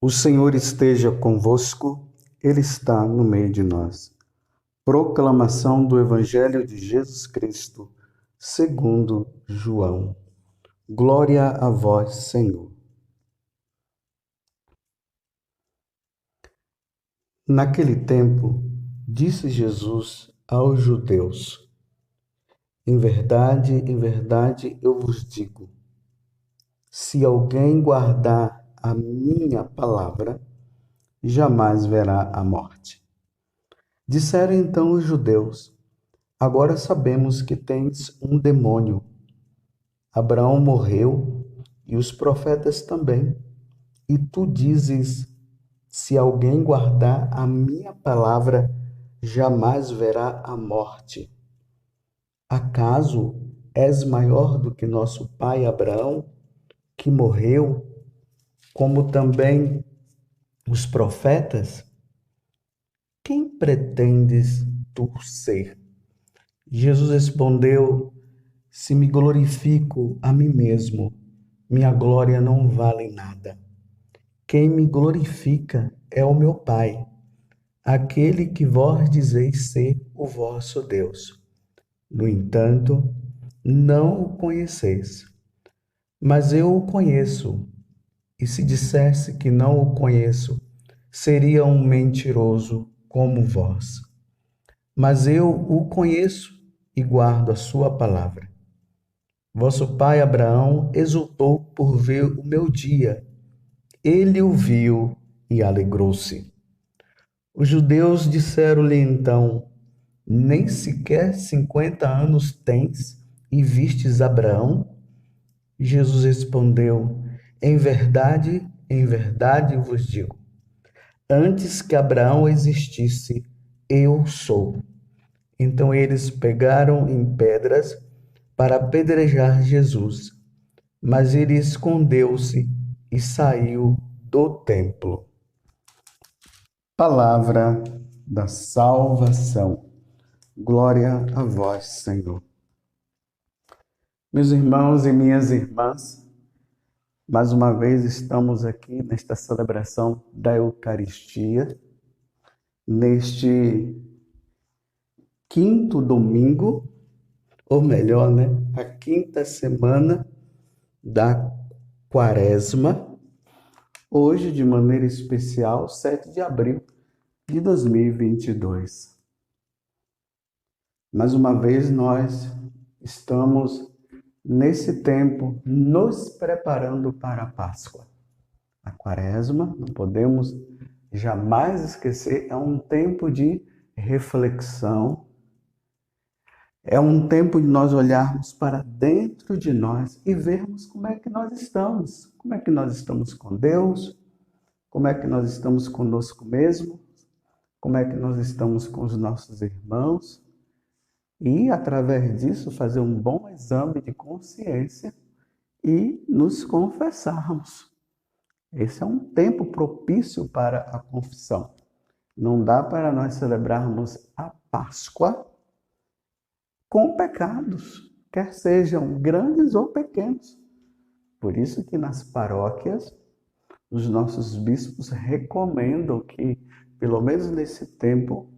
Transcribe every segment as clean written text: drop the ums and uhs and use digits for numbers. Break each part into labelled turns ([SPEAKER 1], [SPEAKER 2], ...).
[SPEAKER 1] O Senhor esteja convosco, Ele está no meio de nós. Proclamação do Evangelho de Jesus Cristo, segundo João. Glória a vós, Senhor. Naquele tempo, disse Jesus aos judeus: em verdade, eu vos digo, se alguém guardar a minha palavra, jamais verá a morte. Disseram então os judeus: agora sabemos que tens um demônio. Abraão morreu e os profetas também. E tu dizes: se alguém guardar a minha palavra, jamais verá a morte. Acaso és maior do que nosso pai Abraão, que morreu, como também os profetas? Quem pretendes tu ser? Jesus respondeu: se me glorifico a mim mesmo, minha glória não vale nada. Quem me glorifica é o meu Pai, aquele que vós dizeis ser o vosso Deus. No entanto, não o conheceis, mas eu o conheço. E se dissesse que não o conheço, seria um mentiroso como vós. Mas eu o conheço e guardo a sua palavra. Vosso pai Abraão exultou por ver o meu dia. Ele o viu e alegrou-se. Os judeus disseram-lhe então: nem sequer 50 anos tens e vistes Abraão? Jesus respondeu: em verdade vos digo, antes que Abraão existisse, eu sou. Então eles pegaram em pedras para apedrejar Jesus, mas ele escondeu-se e saiu do templo. Palavra da salvação. Glória a vós, Senhor. Meus irmãos e minhas irmãs, mais uma vez estamos aqui nesta celebração da Eucaristia, neste quinto domingo, ou melhor, a quinta semana da Quaresma, hoje de maneira especial, 7 de abril de 2022. Mais uma vez nós estamos nesse tempo nos preparando para a Páscoa. A Quaresma, não podemos jamais esquecer, é um tempo de reflexão, é um tempo de nós olharmos para dentro de nós e vermos como é que nós estamos. Como é que nós estamos com Deus? Como é que nós estamos conosco mesmo? Como é que nós estamos com os nossos irmãos? E, através disso, fazer um bom exame de consciência e nos confessarmos. Esse é um tempo propício para a confissão. Não dá para nós celebrarmos a Páscoa com pecados, quer sejam grandes ou pequenos. Por isso que nas paróquias, os nossos bispos recomendam que, pelo menos nesse tempo,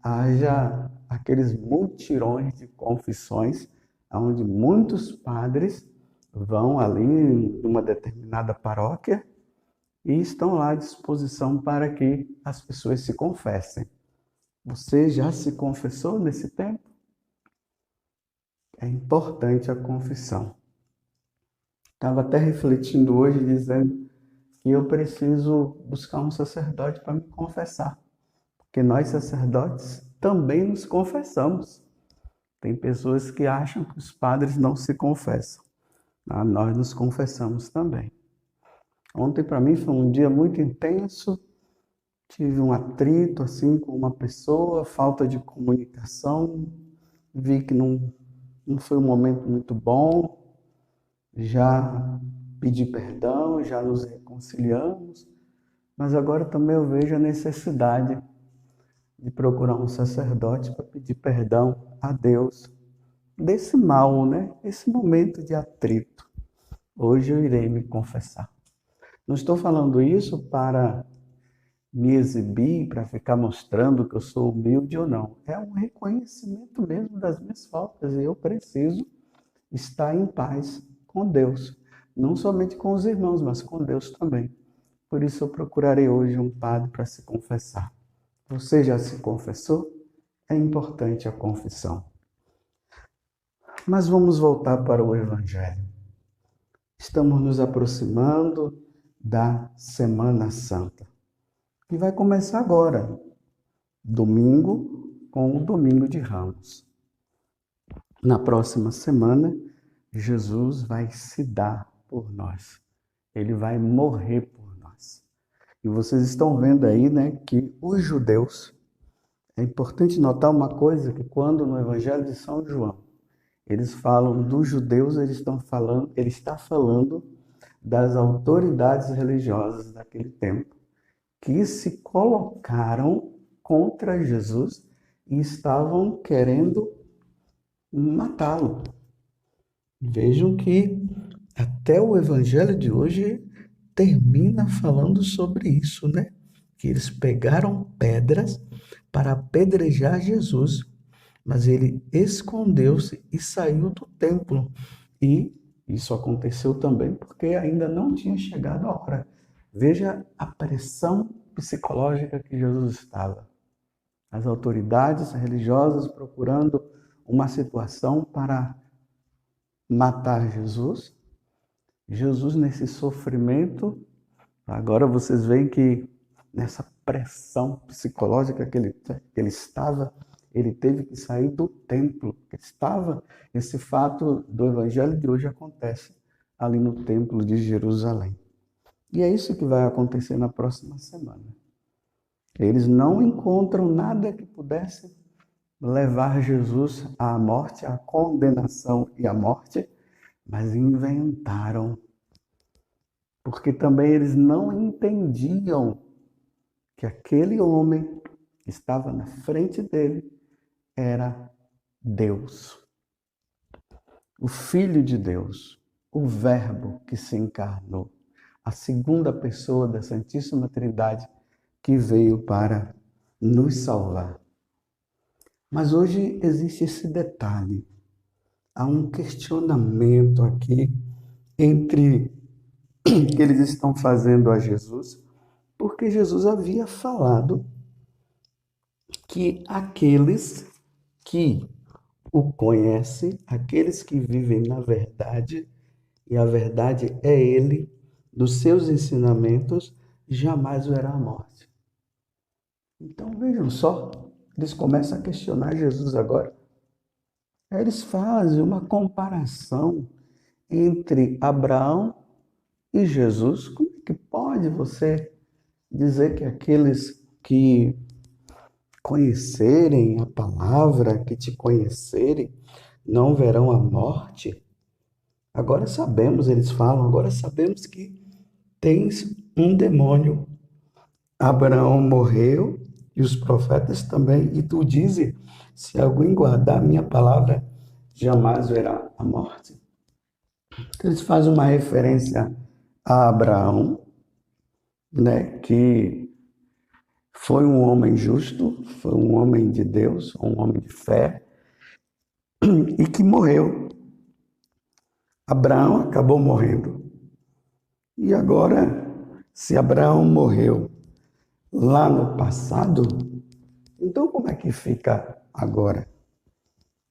[SPEAKER 1] haja aqueles mutirões de confissões, onde muitos padres vão ali em uma determinada paróquia e estão lá à disposição para que as pessoas se confessem. Você já se confessou nesse tempo? É importante a confissão. Estava até refletindo hoje, dizendo que eu preciso buscar um sacerdote para me confessar, porque nós sacerdotes também nos confessamos. Tem pessoas que acham que os padres não se confessam. Nós nos confessamos também. Ontem para mim foi um dia muito intenso, tive um atrito assim com uma pessoa, falta de comunicação, vi que não foi um momento muito bom, já pedi perdão, já nos reconciliamos, mas agora também eu vejo a necessidade de procurar um sacerdote para pedir perdão a Deus desse mal, esse momento de atrito. Hoje eu irei me confessar. Não estou falando isso para me exibir, para ficar mostrando que eu sou humilde ou não. É um reconhecimento mesmo das minhas faltas e eu preciso estar em paz com Deus. Não somente com os irmãos, mas com Deus também. Por isso eu procurarei hoje um padre para se confessar. Você já se confessou? É importante a confissão. Mas vamos voltar para o Evangelho. Estamos nos aproximando da Semana Santa, que vai começar agora, domingo, com o Domingo de Ramos. Na próxima semana, Jesus vai se dar por nós. Ele vai morrer por nós. E vocês estão vendo aí, né, que os judeus, é importante notar uma coisa, que quando no Evangelho de São João, eles falam dos judeus, ele está falando das autoridades religiosas daquele tempo, que se colocaram contra Jesus e estavam querendo matá-lo. Vejam que até o Evangelho de hoje termina falando sobre isso, né? Que eles pegaram pedras para apedrejar Jesus, mas ele escondeu-se e saiu do templo. E isso aconteceu também porque ainda não tinha chegado a hora. Veja a pressão psicológica que Jesus estava. As autoridades religiosas procurando uma situação para matar Jesus. Jesus nesse sofrimento. Agora vocês veem que nessa pressão psicológica que ele estava, ele teve que sair do templo. Esse fato do evangelho de hoje acontece ali no templo de Jerusalém. E é isso que vai acontecer na próxima semana. Eles não encontram nada que pudesse levar Jesus à morte, à condenação e à morte, mas inventaram, porque também eles não entendiam que aquele homem que estava na frente dele era Deus, o Filho de Deus, o Verbo que se encarnou, a segunda pessoa da Santíssima Trindade que veio para nos salvar. Mas hoje existe esse detalhe. Há um questionamento aqui entre que eles estão fazendo a Jesus, porque Jesus havia falado que aqueles que o conhecem, aqueles que vivem na verdade, e a verdade é ele, dos seus ensinamentos, jamais verá a morte. Então vejam só, eles começam a questionar Jesus agora. Eles fazem uma comparação entre Abraão e Jesus. Como é que pode você dizer que aqueles que conhecerem a palavra, que te conhecerem, não verão a morte? Agora sabemos, eles falam, agora sabemos que tens um demônio. Abraão morreu e os profetas também, e tu dizes, se alguém guardar minha palavra, jamais verá a morte. Então, eles fazem uma referência a Abraão, né, que foi um homem justo, foi um homem de Deus, um homem de fé, e que morreu. Abraão acabou morrendo. E agora, se Abraão morreu lá no passado, então como é que fica agora?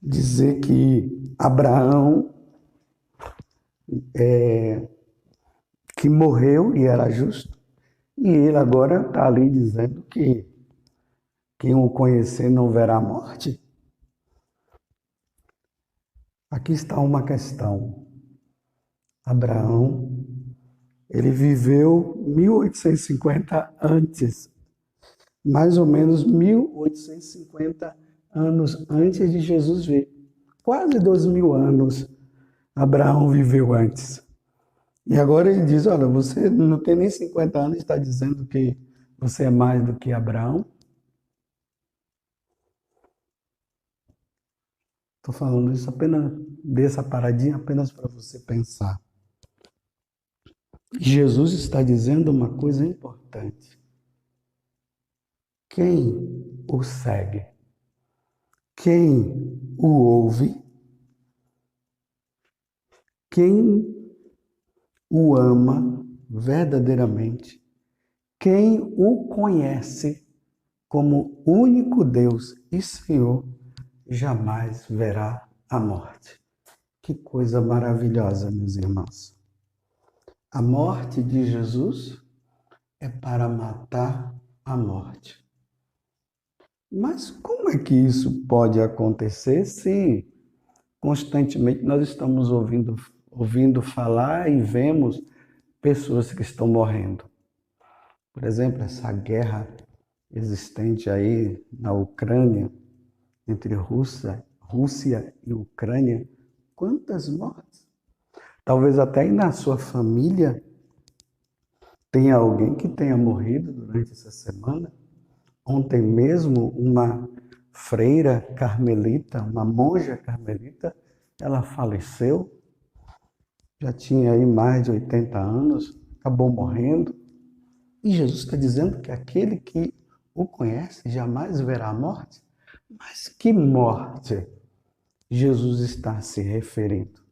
[SPEAKER 1] Dizer que Abraão que morreu e era justo, e ele agora está ali dizendo que quem o conhecer não verá a morte? Aqui está uma questão. Abraão, ele viveu 1850 antes, mais ou menos 1850 anos antes de Jesus vir. Quase 2000 anos Abraão viveu antes. E agora ele diz, olha, você não tem nem 50 anos e está dizendo que você é mais do que Abraão? Estou falando isso apenas, dessa paradinha apenas para você pensar. Jesus está dizendo uma coisa importante. Quem o segue, quem o ouve, quem o ama verdadeiramente, quem o conhece como único Deus e Senhor, jamais verá a morte. Que coisa maravilhosa, meus irmãos. A morte de Jesus é para matar a morte. Mas como é que isso pode acontecer se constantemente nós estamos ouvindo falar e vemos pessoas que estão morrendo? Por exemplo, essa guerra existente aí na Ucrânia, entre Rússia e Ucrânia, quantas mortes? Talvez até aí na sua família tenha alguém que tenha morrido durante essa semana. Ontem mesmo, uma freira carmelita, uma monja carmelita, ela faleceu, já tinha aí mais de 80 anos, acabou morrendo. E Jesus está dizendo que aquele que o conhece jamais verá a morte. Mas que morte Jesus está se referindo?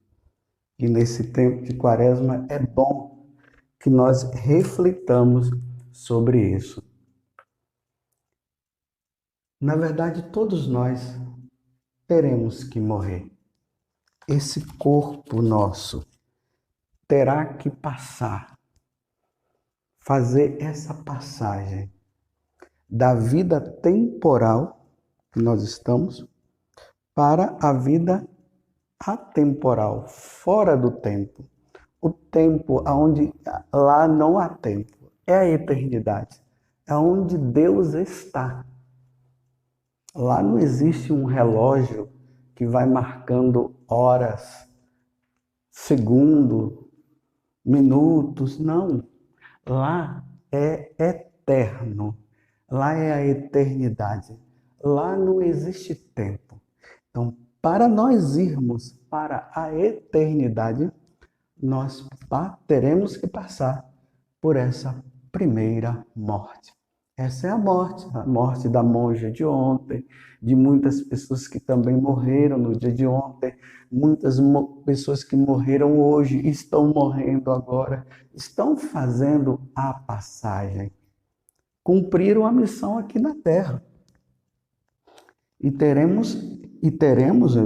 [SPEAKER 1] E nesse tempo de Quaresma é bom que nós reflitamos sobre isso. Na verdade, todos nós teremos que morrer. Esse corpo nosso terá que passar, fazer essa passagem da vida temporal que nós estamos para a vida atemporal, fora do tempo. O tempo onde lá não há tempo, é a eternidade, é onde Deus está. Lá não existe um relógio que vai marcando horas, segundos, minutos, não. Lá é eterno, lá é a eternidade, lá não existe tempo. Então, para nós irmos para a eternidade, nós teremos que passar por essa primeira morte. Essa é a morte da monja de ontem, de muitas pessoas que também morreram no dia de ontem, muitas pessoas que morreram hoje, estão morrendo agora, estão fazendo a passagem, cumpriram a missão aqui na Terra. Eu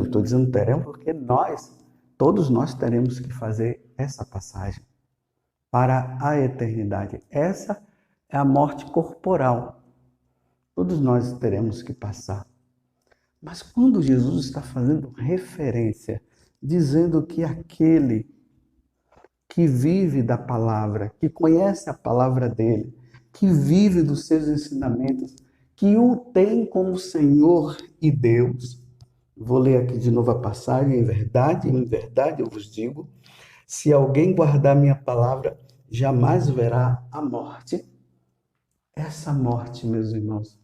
[SPEAKER 1] estou dizendo teremos porque todos nós teremos que fazer essa passagem para a eternidade. Essa é a morte corporal. Todos nós teremos que passar. Mas quando Jesus está fazendo referência, dizendo que aquele que vive da palavra, que conhece a palavra dele, que vive dos seus ensinamentos, que o tem como Senhor e Deus. Vou ler aqui de novo a passagem. Em verdade eu vos digo, se alguém guardar minha palavra, jamais verá a morte. Essa morte, meus irmãos,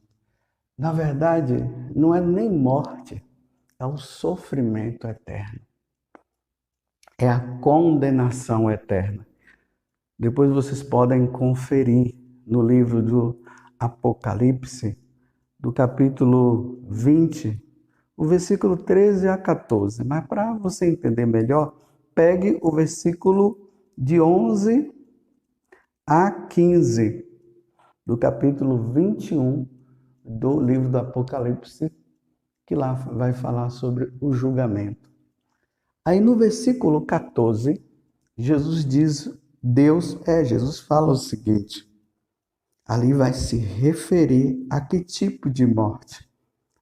[SPEAKER 1] na verdade, não é nem morte, é o sofrimento eterno. É a condenação eterna. Depois vocês podem conferir no livro do Apocalipse, do capítulo 20, o versículo 13 a 14. Mas para você entender melhor, pegue o versículo de 11 a 15 do capítulo 21 do livro do Apocalipse, que lá vai falar sobre o julgamento. Aí no versículo 14, Jesus fala o seguinte, ali vai se referir a que tipo de morte.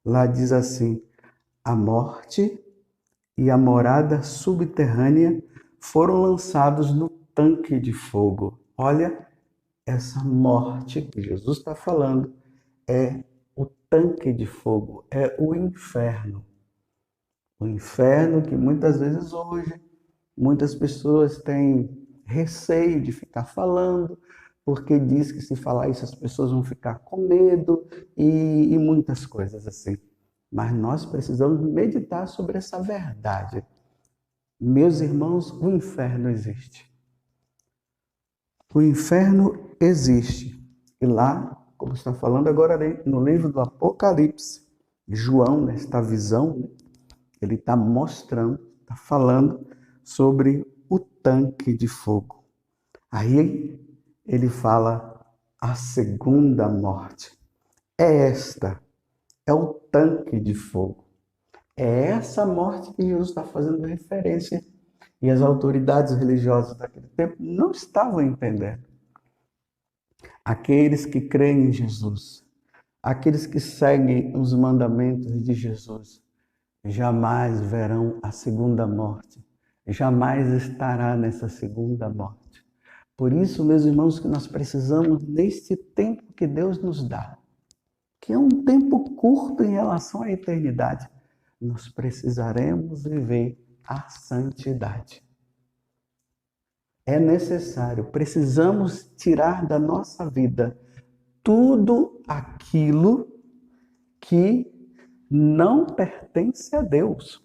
[SPEAKER 1] Lá diz assim, a morte e a morada subterrânea foram lançados no tanque de fogo. Olha, essa morte que Jesus está falando é o tanque de fogo, é o inferno. O inferno que muitas vezes hoje, muitas pessoas têm receio de ficar falando, porque diz que se falar isso as pessoas vão ficar com medo e muitas coisas assim. Mas nós precisamos meditar sobre essa verdade. Meus irmãos, o inferno existe. O inferno existe. E lá, como está falando agora no livro do Apocalipse, João, nesta visão, ele está mostrando, está falando sobre o tanque de fogo. Aí ele fala a segunda morte. É o tanque de fogo. É essa morte que Jesus está fazendo referência. E as autoridades religiosas daquele tempo não estavam entendendo. Aqueles que creem em Jesus, aqueles que seguem os mandamentos de Jesus, jamais verão a segunda morte, jamais estará nessa segunda morte. Por isso, meus irmãos, que nós precisamos neste tempo que Deus nos dá, que é um tempo curto em relação à eternidade, nós precisaremos viver a santidade. É necessário, precisamos tirar da nossa vida tudo aquilo que não pertence a Deus.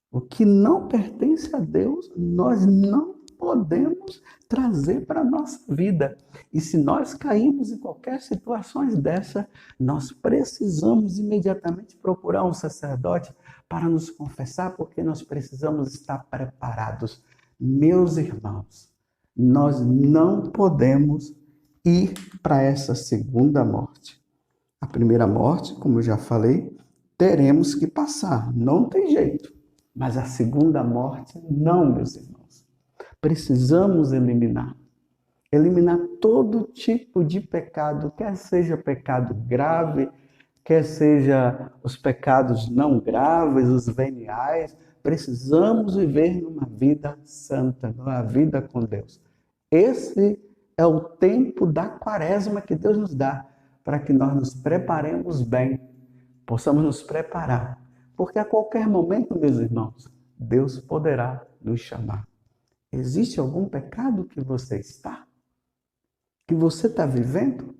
[SPEAKER 1] O que não pertence a Deus, nós não podemos trazer para a nossa vida. E se nós caímos em qualquer situação dessa, nós precisamos imediatamente procurar um sacerdote para nos confessar, porque nós precisamos estar preparados. Meus irmãos, nós não podemos ir para essa segunda morte. A primeira morte, como eu já falei, teremos que passar, não tem jeito. Mas a segunda morte, não, meus irmãos. Precisamos eliminar todo tipo de pecado, quer seja pecado grave, quer seja os pecados não graves, os veniais. Precisamos viver numa vida santa, numa vida com Deus. Esse é o tempo da quaresma que Deus nos dá, para que nós nos preparemos bem, possamos nos preparar. Porque a qualquer momento, meus irmãos, Deus poderá nos chamar. Existe algum pecado que você está? Que você está vivendo?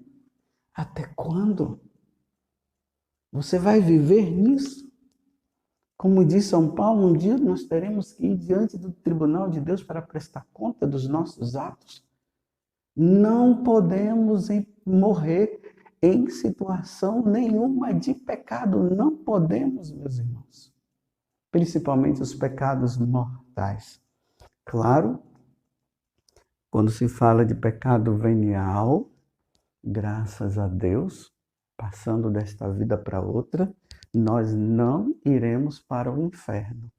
[SPEAKER 1] Até quando? Você vai viver nisso? Como diz São Paulo, um dia nós teremos que ir diante do tribunal de Deus para prestar conta dos nossos atos. Não podemos morrer em situação nenhuma de pecado. Não podemos, meus irmãos. Principalmente os pecados mortais. Claro, quando se fala de pecado venial, graças a Deus, passando desta vida para outra, nós não iremos para o inferno.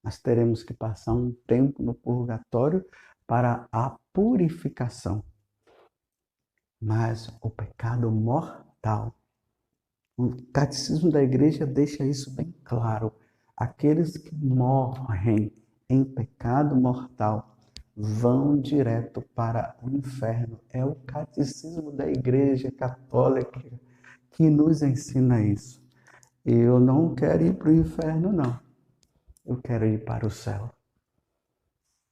[SPEAKER 1] Nós teremos que passar um tempo no purgatório para a purificação. Mas o pecado mortal, o catecismo da igreja deixa isso bem claro. Aqueles que morrem em pecado mortal vão direto para o inferno. É o catecismo da igreja católica que nos ensina isso. Eu não quero ir para o inferno, não. Eu quero ir para o céu.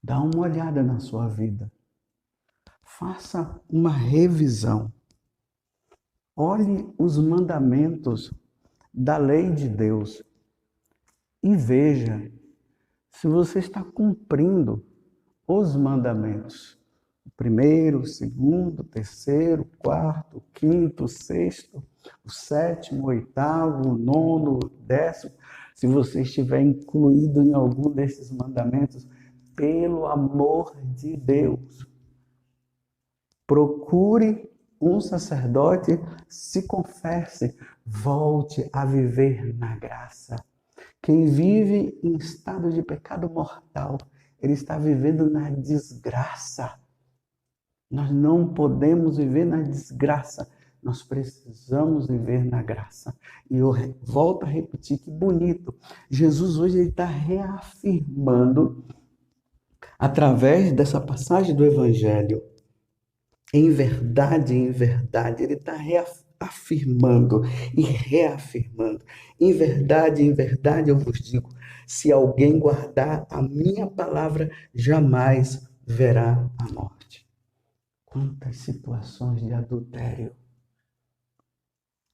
[SPEAKER 1] Dá uma olhada na sua vida. Faça uma revisão. Olhe os mandamentos da lei de Deus e veja se você está cumprindo os mandamentos. O primeiro, o segundo, o terceiro, o quarto, o quinto, o sexto, o sétimo, o oitavo, o nono, o décimo. Se você estiver incluído em algum desses mandamentos, pelo amor de Deus, procure um sacerdote, se confesse, volte a viver na graça. Quem vive em estado de pecado mortal, ele está vivendo na desgraça. Nós não podemos viver na desgraça. Nós precisamos viver na graça. E eu volto a repetir, que bonito. Jesus hoje está reafirmando, através dessa passagem do Evangelho, em verdade, ele está reafirmando e reafirmando. Em verdade, eu vos digo, se alguém guardar a minha palavra, jamais verá a morte. Quantas situações de adultério,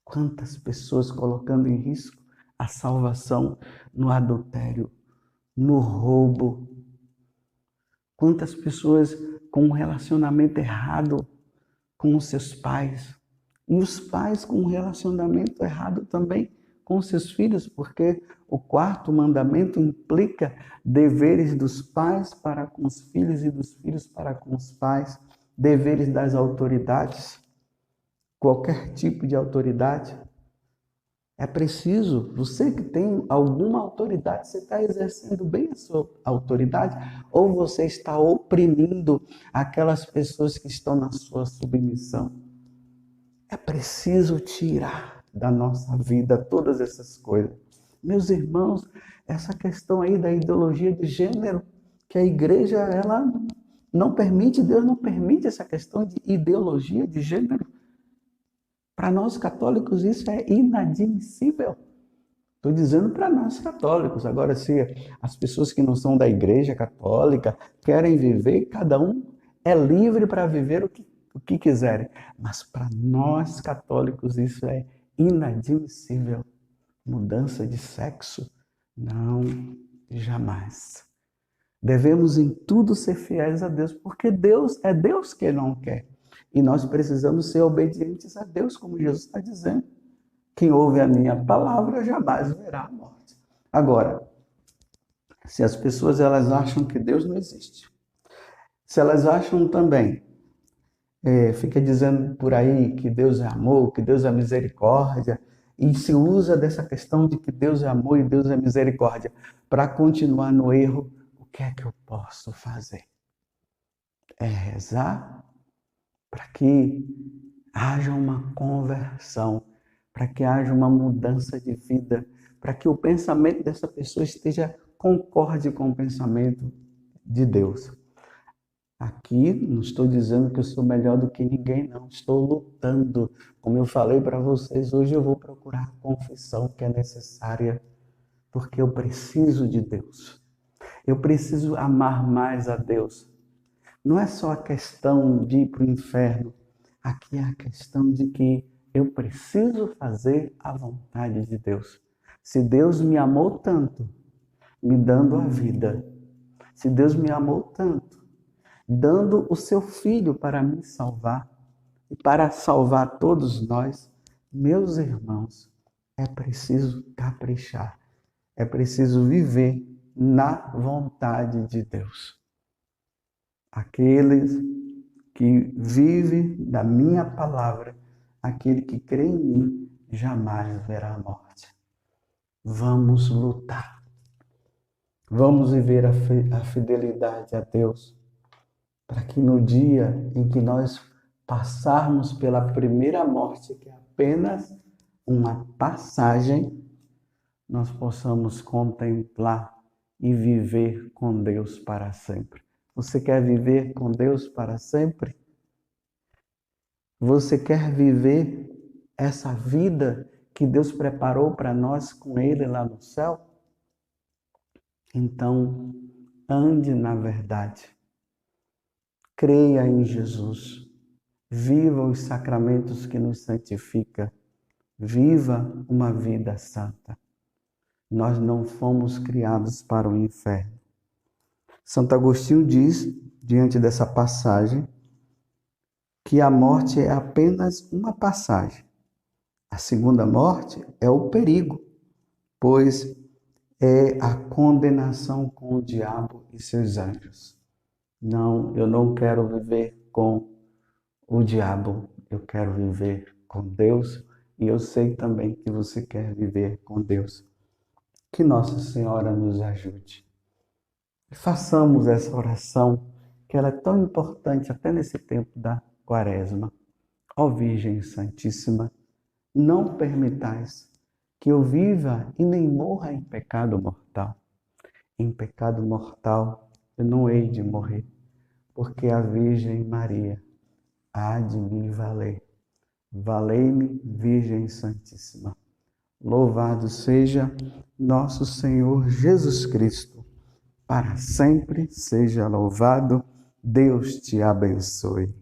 [SPEAKER 1] quantas pessoas colocando em risco a salvação no adultério, no roubo, quantas pessoas com um relacionamento errado com os seus pais. E os pais com um relacionamento errado também com os seus filhos, porque o quarto mandamento implica deveres dos pais para com os filhos e dos filhos para com os pais, deveres das autoridades, qualquer tipo de autoridade. É preciso, você que tem alguma autoridade, você está exercendo bem a sua autoridade ou você está oprimindo aquelas pessoas que estão na sua submissão? É preciso tirar da nossa vida todas essas coisas. Meus irmãos, essa questão aí da ideologia de gênero, que a igreja ela não permite, Deus não permite essa questão de ideologia de gênero. Para nós católicos isso é inadmissível. Estou dizendo para nós católicos. Agora, se as pessoas que não são da igreja católica querem viver, cada um é livre para viver o que quiserem. Mas para nós católicos isso é inadmissível. Mudança de sexo? Não, jamais. Devemos em tudo ser fiéis a Deus, porque Deus é Deus que não quer. E nós precisamos ser obedientes a Deus, como Jesus está dizendo. Quem ouve a minha palavra jamais verá a morte. Agora, se as pessoas elas acham que Deus não existe, se elas acham também, fica dizendo por aí que Deus é amor, que Deus é misericórdia, e se usa dessa questão de que Deus é amor e Deus é misericórdia para continuar no erro, o que é que eu posso fazer? É rezar para que haja uma conversão, para que haja uma mudança de vida, para que o pensamento dessa pessoa esteja concorde com o pensamento de Deus. Aqui não estou dizendo que eu sou melhor do que ninguém, não. Estou lutando. Como eu falei para vocês, hoje eu vou procurar a confissão que é necessária, porque eu preciso de Deus. Eu preciso amar mais a Deus. Não é só a questão de ir para o inferno. Aqui é a questão de que eu preciso fazer a vontade de Deus. Se Deus me amou tanto, me dando a vida, se Deus me amou tanto, dando o seu Filho para me salvar e para salvar todos nós, meus irmãos, é preciso caprichar, é preciso viver na vontade de Deus. Aqueles que vivem da minha palavra, aquele que crê em mim, jamais verá a morte. Vamos lutar. Vamos viver a fidelidade a Deus, para que no dia em que nós passarmos pela primeira morte, que é apenas uma passagem, nós possamos contemplar e viver com Deus para sempre. Você quer viver com Deus para sempre? Você quer viver essa vida que Deus preparou para nós com Ele lá no céu? Então, ande na verdade. Creia em Jesus. Viva os sacramentos que nos santificam. Viva uma vida santa. Nós não fomos criados para o inferno. Santo Agostinho diz, diante dessa passagem, que a morte é apenas uma passagem. A segunda morte é o perigo, pois é a condenação com o diabo e seus anjos. Não, eu não quero viver com o diabo, eu quero viver com Deus, e eu sei também que você quer viver com Deus. Que Nossa Senhora nos ajude. Façamos essa oração, que ela é tão importante até nesse tempo da Quaresma. Ó Virgem Santíssima, não permitais que eu viva e nem morra em pecado mortal. Em pecado mortal eu não hei de morrer, porque a Virgem Maria há de me valer. Valei-me, Virgem Santíssima. Louvado seja nosso Senhor Jesus Cristo. Para sempre seja louvado. Deus te abençoe.